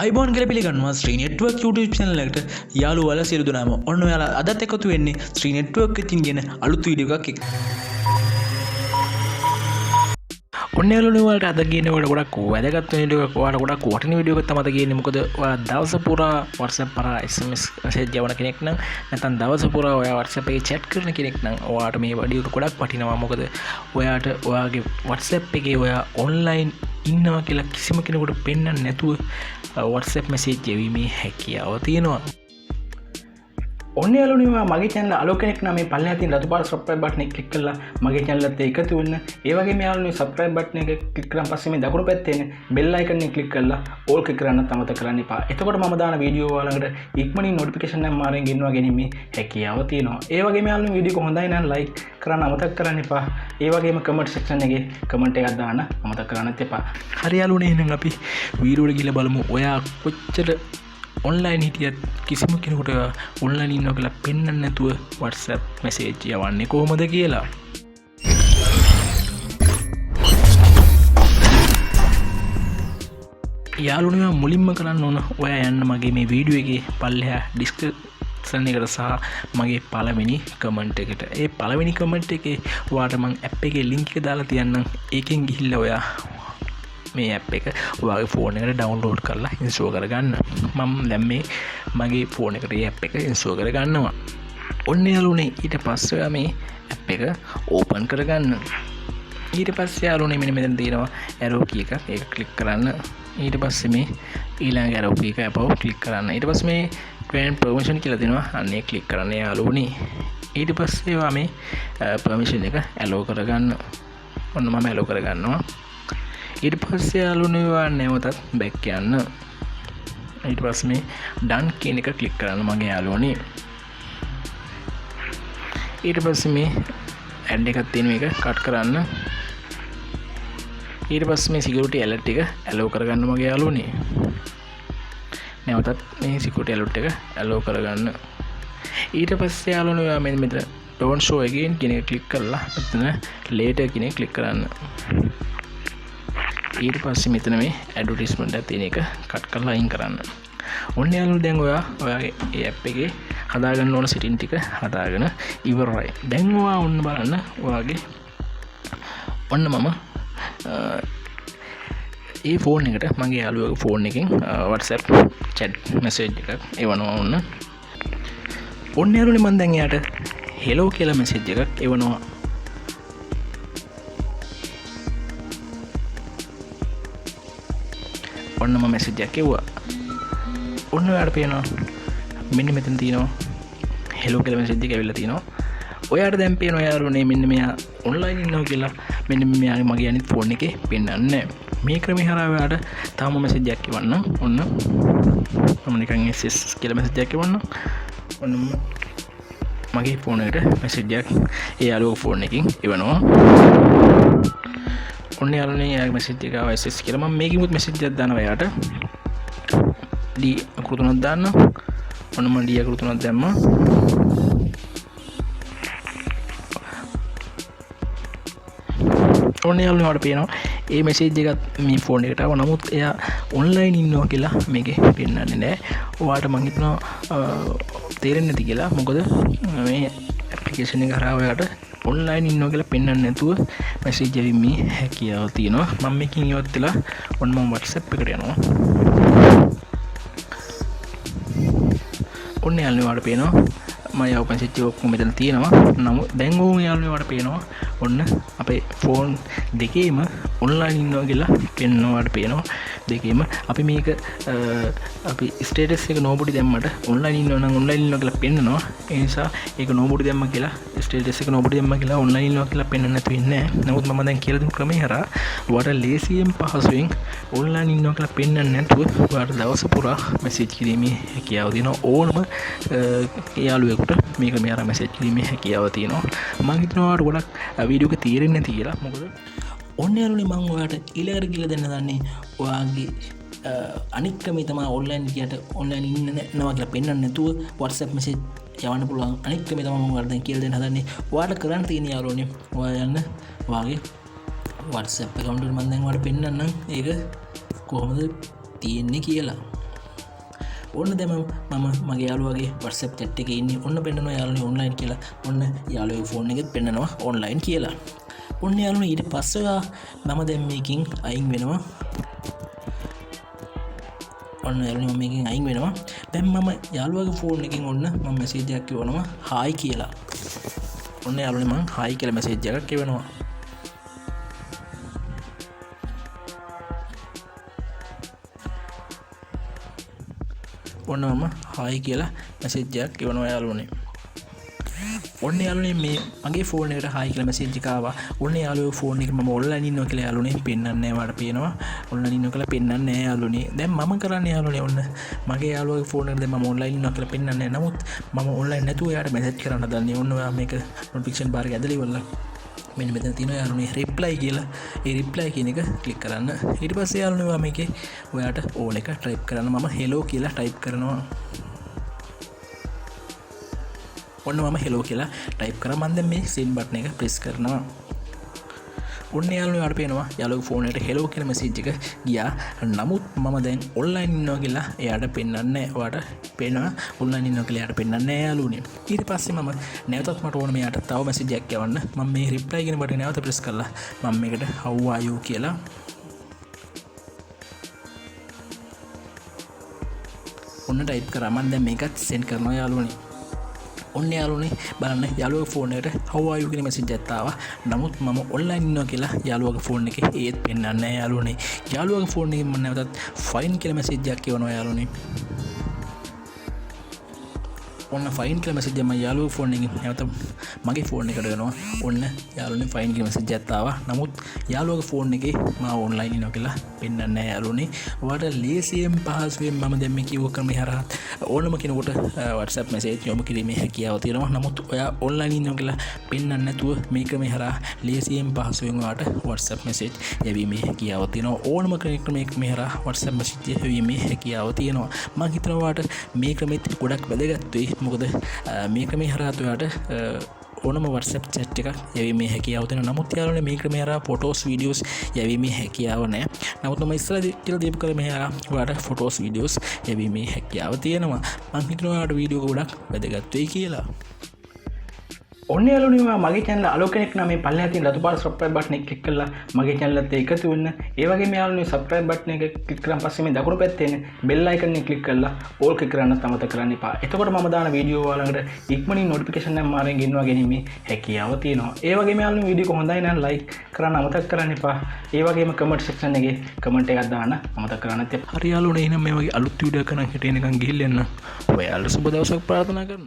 iBon කියලා පිළිගන්නවා ශ්‍රී network YouTube channel එකට යාළුවලා සියලු දෙනාම ඔන්න ඔයාලා අදත් එකතු වෙන්නේ ශ්‍රී නෙට්වර්ක් එකකින් ගෙන අලුත් වීඩියෝ එකක් එක්ක. ඔන්න යාළුවනේ ඔයාලට අද ගේන්නේ ගොඩක් වැදගත් වීඩියෝ එකක්. ඔයාලට ගොඩක් වටින වීඩියෝ එකක් තමයි අද ගේන්නේ. මොකද ඔයා දවස පුරා WhatsApp කරා SMS message යවන කෙනෙක් නම් නැත්නම් දවස පුරා ඔයා WhatsApp එකේ chat කරන කෙනෙක් නම් ඔයාට මේ වීඩියෝ එක ගොඩක් වටිනවා. මොකද ඔයාට ඔයාගේ WhatsApp එකේ ඔයා online ඉන්නවා කියලා කිසිම කෙනෙකුට පෙන්වන්න නැතුව WhatsApp message යවීමේ හැකියාව තියෙනවා. ඔන්න යාළුවනේ මගේ channel අලුත් කෙනෙක් නම් මේ පල්ලෙහා තියෙන රතු පාට subscribe button එක click කරලා මගේ channel එකට එකතු වෙන්න. ඒ වගේම යාළුවනේ subscribe button එක click කරන් පස්සේ මේ දකුණු පැත්තේ එන bell icon එක click කරලා all click කරන්නත් අමතක කරන්න එපා. එතකොට මම දාන වීඩියෝ වලකට ඉක්මනින් notification නම් මාරෙන් ගෙන්නවා ගැනීමේ හැකියාව තියෙනවා. ඒ වගේම යාළුවනේ වීඩියෝ එක හොඳයි නම් like කරන්න අමතක කරන්න එපා. ඒ වගේම comment section එකේ comment එකක් දාන්න අමතක කරන්නත් එපා. හරි යාළුවනේ එහෙනම් අපි වීඩියෝ එකට ගිහලා බලමු. ඔයා කොච්චර ඔන්ලයින් හිටියත් කිසිම කෙනෙකුට ඔන්ලයින් ඉන්නවා කියලා පෙන්වන්න නැතුව WhatsApp message යවන්නේ කොහොමද කියලා. යාළුවනේ මුලින්ම කරන්න ඕන ඔයා යන්න මගේ මේ වීඩියෝ එකේ පල්ලෙහා description එකට සහ මගේ පළවෙනි comment එකට. ඒ පළවෙනි comment එකේ ඔයාට මම app එකේ link එක දාලා තියන්නම්. ඒකෙන් ගිහිල්ලා ඔයා මේ app එක ඔයාගේ ෆෝන් එකට download කරලා install කරගන්න. මම දැන් මේ මගේ ෆෝන් එකට මේ app එක install කරගන්නවා. ඔන්න යාළුවනේ ඊට පස්සේ ඔයා මේ app එක open කරගන්න. ඊට පස්සේ යාළුවනේ මෙන්න මෙතන තියෙනවා arrow key එක. ඒක click කරන්න. ඊට පස්සේ මේ ඊළඟ arrow key එක above click කරන්න. ඊට පස්සේ මේ grant permission කියලා තියෙනවා. අන්න ඒක click කරන්න යාළුවනේ. ඊට පස්සේ ඔයා මේ permission එක allow කරගන්න. ඔන්න මම allow කරගන්නවා. ඊට පස්සේ යාළුවනේ නැවතත් back යන්න. ඊට පස්සේ මේ done කියන එක click කරන්න මගේ යාළුවනේ. ඊට පස්සේ මේ add එකක් තියෙන මේක cut කරන්න. ඊට පස්සේ මේ security alert එක allow කරගන්න මගේ යාළුවනේ. නැවතත් මේ security alert එක allow කරගන්න. ඊට පස්සේ යාළුවනේ ඔයා මෙතන don't show again කියන එක click කරලා මෙතන later කියන එක click කරන්න. ඊට පස්සේ මෙතන මේ ඇඩ්වර්ටයිස්මන්ට් එකක් තියෙන එක කට් කරලා අයින් කරන්න. ඔන්න යාළුවෝ දැන් ඔයාගේ ඒ ඇප් එකේ හදාගන්න ඕන setting ටික හදාගෙන ඉවරයි. දැන් ඔයා ඔන්න බලන්න ඔයාගේ ඔන්න මම ඒ ෆෝන් එකට මගේ යාළුවගේ ෆෝන් එකෙන් WhatsApp chat message එකක් එවනවා ඔන්න. ඔන්න යාළුවනේ මම දැන් එයාට hello කියලා message එකක් එවනවා. ඔන්න මම message එකක් එවුවා. ඔන්න ඔයාලට පේනවා මෙන්න මෙතන තියෙනවා hello කියලා message එක ඇවිල්ලා තියෙනවා. ඔයාලට දැන් පේනවා යාළුවනේ මෙන්න මෙයා online ඉන්නවා කියලා. මෙන්න මෙයාගේ මගේ අනිත් ෆෝන් එකේ පෙන්වන්නේ. මේ ක්‍රමේ හරහා ඔයාලට තාම message එකක් එවන්න. ඔන්න මම නිකන් SS කියලා message එකක් එවන්න. ඔන්න මගේ ෆෝන් එකට message එකක් ඒ යාළුවගේ ෆෝන් එකකින් එවනවා. ඔන්න යාළුවනේ යාගේ message එක ආවා SS කියලා. මම මේකෙමුත් message එකක් දානවා එයාට. D අකුරු තුනක් දාන්න. ඔන්න මම D අකුරු තුනක් දැම්මා. ඔන්න යාළුවනේ ඔයාලට පේනවා ඒ message එකත් මේ ෆෝන් එකට ආවා. නමුත් එයා online ඉන්නවා කියලා මේකේ පෙන්නන්නේ නැහැ. ඔයාලට මම හිතනවා තේරෙන්නේ නැති කියලා. මොකද මේ application එක හරහා ඔයාලට online ඉන්නවා කියලා පෙන්වන්න නැතුව message යවීමේ හැකියාව තියෙනවා. මම මේකෙන් ඉවත් වෙලා ඔන්න මම WhatsApp එකට යනවා. ඔන්න යාළුවනේ ඔයාලට පේනවා මම යව message එක ඔක්කොම මෙතන තියෙනවා. නමුත් දැන් ඕම යාළුවනේ ඔයාලට පේනවා ඔන්න අපේ ෆෝන් දෙකේම online ඉන්නවා කියලා පෙන්වනවාට පේනවා. දෙකේම අපි මේක අපි ස්ටේටස් එක නෝබඩි දැම්මට online ඉන්නවා නම් online ඉන්නවා කියලා පෙන්නනවා. ඒ නිසා ඒක නෝබඩි දැම්ම කියලා ස්ටේටස් එක නෝබඩි දැම්ම කියලා online ඉන්නවා කියලා පෙන්වන්න නැතු වෙන්නේ නැහැ. නමුත් මම දැන් කියලා දුන්න ක්‍රමේ හරහා ඔයාලට ලේසියෙන් පහසුවෙන් online ඉන්නවා කියලා පෙන්වන්න නැතුව ඔයාලට දවස පුරා message කිරීමේ හැකියාව තියෙනවා. ඕනම යාළුවෙකුට මේක මේ අර message කිරීමේ හැකියාව තියෙනවා. මම හිතනවා ඔයාලට ගොඩක් වීඩියෝ එක තේරෙන්නේ නැති කියලා. මොකද ඔන්න යාළුවනේ මම ඔයාලට ඊළඟට කියලා දෙන්න දන්නේ ඔයාගේ අනික් ක්‍රමේ තමයි ඔන්ලයින් ගියට ඔන්ලයින් ඉන්නවා කියලා පෙන්වන්න නැතුව WhatsApp message යවන්න පුළුවන් අනික් ක්‍රමේ තමයි මම ඔයාලට දැන් කියලා දෙන්න හදන්නේ. ඔයාලට කරන්න තියෙන යාළුවනේ ඔයා යන්න ඔයාගේ WhatsApp account එක මම දැන් ඔයාලට පෙන්වන්නම් ඒක කොහොමද තියෙන්නේ කියලා. ඔන්න දැම මම මගේ යාළුවගේ WhatsApp chat එකේ ඉන්නේ. ඔන්න පෙන්නනවා යාළුවනේ online කියලා. ඔන්න යාළුවගේ ෆෝන් එකෙත් පෙන්නනවා online කියලා. ඔන්න යාළුවනේ ඊට පස්සේ මම දැන් මේකෙන් අයින් වෙනවා. ඔන්න යාළුවනේ මම මේකෙන් අයින් වෙනවා. දැන් මම යාළුවගේ ෆෝන් එකෙන් ඔන්න මම මැසේජ් එකක් කියවනවා hi කියලා. ඔන්න යාළුවනේ මම hi කියලා මැසේජ් එකක් කියවනවා. ඔන්න මම හායි කියලා මැසේජ් එකක් කියවනවා යාළුවනේ. ඔන්න යාළුවනේ මේ මගේ ෆෝන් එකට හායි කියලා මැසේජ් එකක් ආවා. ඔන්න යාළුවෝ ෆෝන් එකේ මම ඔන්ලයින් ඉන්නවා කියලා යාළුවනේ පෙන්නන්නේ නැහැ. වාට පේනවා ඔන්ලයින් ඉන්නවා කියලා පෙන්නන්නේ නැහැ යාළුවනේ. දැන් මම කරන්නේ යාළුවනේ ඔන්න මගේ යාළුවගේ ෆෝන් එකට දැන් මම ඔන්ලයින් ඉන්නවා කියලා පෙන්නන්නේ නැහැ. නමුත් මම ඔන්ලයින් නැතුව එයාට මැසේජ් කරන්න හදන්නේ. ඔන්න ඔයා මේක නොටිෆිකේෂන් බාර් එක ඇදලා ඉවරලා මෙන්න මෙතන තියෙනවා යාළුවනේ reply කියලා. ඒ reply කියන එක ක්ලික් කරන්න. ඊට පස්සේ යාළුවනේ ඔයා මේකේ ඔයාට ඕන එක type කරන්න. මම hello කියලා type කරනවා. ඔන්න මම hello කියලා type කරා. මම දැන් මේ send button එක press කරනවා. ඔන්න යාළුවනේ ඔයාලට පේනවා යාළුවගේ ෆෝන් එකට hello කියලා message එක ගියා. නමුත් මම දැන් online ඉන්නවා කියලා එයාට පෙන්නන්නේ නැහැ. ඔයාට පේනවා online ඉන්නවා කියලා එයාට පෙන්නන්නේ නැහැ යාළුවනේ. ඊට පස්සේ මම නැවතත් මට ඕන මෙයාට තව message එකක් යවන්න. මම මේ reply කියන බටන් නැවත press කරලා මම මේකට how are you කියලා ඔන්න type කරා. මම දැන් මේකත් send කරනවා යාළුවනේ. ඔන්න යාළුවනේ බලන්න යාළුවගේ ෆෝන් එකට how are you කියන message එකක් ආවා. නමුත් මම online ඉන්නවා කියලා යාළුවගේ ෆෝන් එකේ ඒත් පෙන්නන්නේ නැහැ යාළුවනේ. යාළුවගේ ෆෝන් එකෙන් මම නැවතත් fine කියලා message එකක් කියවනවා යාළුවනේ. ඔන්න fine කියලා message එක මම යාළුවගේ ෆෝන් එකෙන් නැවත මගේ ෆෝන් එකට ගෙනවා. ඔන්න යාළුවනේ fine කියලා message එකක් ආවා. නමුත් යාළුවගේ ෆෝන් එකේ මම online ඉන්නවා කියලා පෙන්නන්නේ නැහැ යාළුවනේ. ඔයාලට ලේසියෙන් පහසුවෙන් මම දැන් මේ කිව්ව ක්‍රමය හරහා ඕනම කෙනෙකුට WhatsApp message යොමු කිරීමේ හැකියාව තියෙනවා. නමුත් ඔයා online ඉන්නවා කියලා පෙන්නන්නේ නැතුව මේ ක්‍රමය හරහා ලේසියෙන් පහසුවෙන් ඔයාලට WhatsApp message යැවීමේ හැකියාව තියෙනවා. ඕනම කෙනෙකුට මේ ක්‍රමය හරහා WhatsApp message යැවීමේ හැකියාව තියෙනවා. මම හිතනවා ඔයාලට මේ ක්‍රමෙත් ගොඩක් වැදගත් වෙයි. මොකද මේ ක්‍රමය හරහා ඔයාලට ඕනම WhatsApp chat එකක් යැවීමේ හැකියාව තියෙනවා. නමුත් යාළුවනේ මේ ක්‍රමය හරහා photos videos යැවීමේ හැකියාව නැහැ. නමුත් මම ඉස්සරහදී කියලා දීපු ක්‍රමය හරහා ඔයාලට photos videos යැවීමේ හැකියාව තියෙනවා. මම හිතනවා ඔයාලට වීඩියෝ ගොඩක් වැදගත් වෙයි කියලා. ඔන්න යාළුවනේ මගේ channel අලුත් කෙනෙක් නම් මේ පල්ලෙහා තියෙන රතු පාට subscribe button එක click කරලා මගේ channel එකට එකතු වෙන්න. ඒ වගේම යාළුවනේ subscribe button එක click කරාන් පස්සේ මේ දකුණු පැත්තේ තියෙන bell icon එක click කරලා all click කරන්න අමතක කරන්න එපා. එතකොට මම දාන වීඩියෝ වලකට ඉක්මනින් notification එක මාරෙන් ගෙන්වා ගැනීමේ හැකියාව තියෙනවා. ඒ වගේම යාළුවනේ වීඩියෝ එක හොඳයි නම් like කරන්න අමතක කරන්න එපා. ඒ වගේම comment section එකේ comment එකක් දාන්න අමතක කරන්න එපා. හරි යාළුවනේ එහෙනම් මේ වගේ අලුත් වීඩියෝ එකක් නම් හිටින් එකන් ගිහින් එන්න. ඔයාලට සුබ දවසක් ප්‍රාර්ථනා කරනවා.